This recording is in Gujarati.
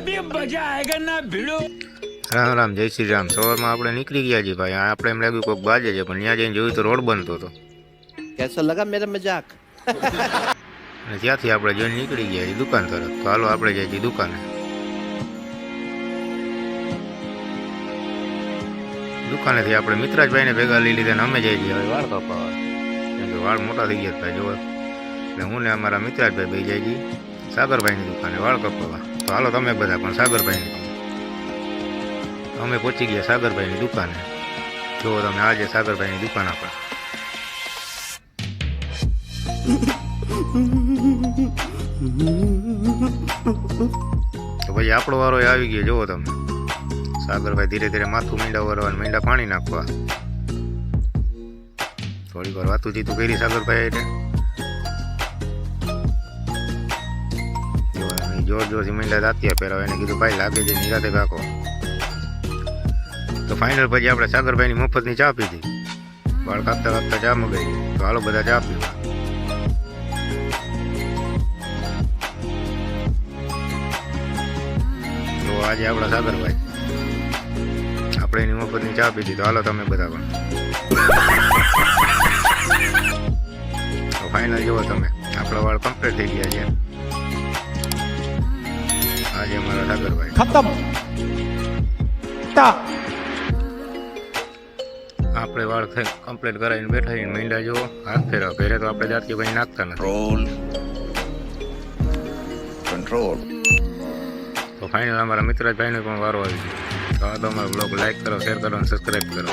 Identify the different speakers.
Speaker 1: अभी मजा आएगा ना भिड़ो।
Speaker 2: રામ રામ, જય શ્રી રામ। સવારમાં આપણે નીકળી ગયા છીએ ભાઈ। આપણે એમ લાગ્યું કોઈક બાજે છે, પણ ત્યાં જઈને જોયું તો રોડ બંધ હતો।
Speaker 3: कैसा लगा मेरा मजाक?
Speaker 2: અને ત્યાંથી આપણે જોઈને નીકળી ગયા છીએ દુકાન તરફ। તો હાલો આપણે જઈએ છીએ દુકાને। દુકાનેથી આપણે મિત્રાજભાઈને ભેગા લઈ લીધા ને અમે જઈએ છીએ હવે વાળ કપાવવા, કેમ કે વાળ મોટા થઈ ગયા ભાઈ જોવા। એટલે હું ને અમારા મિત્રાજભાઈ ભાઈ જઈએ છીએ સાગરભાઈની દુકાને વાળ કપાવવા। તો હાલો તમે બધા પણ સાગરભાઈની। અમે પહોંચી ગયા સાગરભાઈની દુકાને। જુઓ તમે, આજે સાગરભાઈની દુકાન આપણે। તો ભાઈ આપણો વારો આવી ગયો। જુઓ તમે, સાગરભાઈ ધીરે ધીરે માથું મીંડા વરવાનું, મીંડા પાણી નાખવા। થોડીક વાર વાતું જીતું કરી સાગરભાઈ એટલે જોર જોરથી મીંડા દાંતિયા પહેરાવે। એને કીધું ભાઈ લાગે છે નિરાતે કાકો। તો ફાઇનલ પછી આપણે સાગરભાઈની મફતની ચા પીધી। વાળ કાપતા કાપતા ચા મગાવી। તો હાલો બધા ચા પીવા। તો આજે આપણા સાગરભાઈ, આપણે એની મફતની ચા પીધી। તો હાલો તમે બધા પણ। તો ફાઇનલ જુઓ તમે, આપણા વાળ કમ્પ્લીટ થઈ ગયા છે આજે અમારા સાગરભાઈ।
Speaker 3: खत्म।
Speaker 2: આપણે વાળ કમ્પ્લીટ કરાવીને બેઠા છીએ। મહિલા જો હાથ ફેરવા, પહેરે તો આપણે જાતિ ભાઈ નાખતા નથી।
Speaker 1: कंट्रोल।
Speaker 2: તો ફાઇનલ અમારા મિત્રાજભાઈનો પણ વારો આવી ગયો। તો આ તો અમારો બ્લોગ લાઈક કરો, શેર કરો અને સબસ્ક્રાઈબ કરો।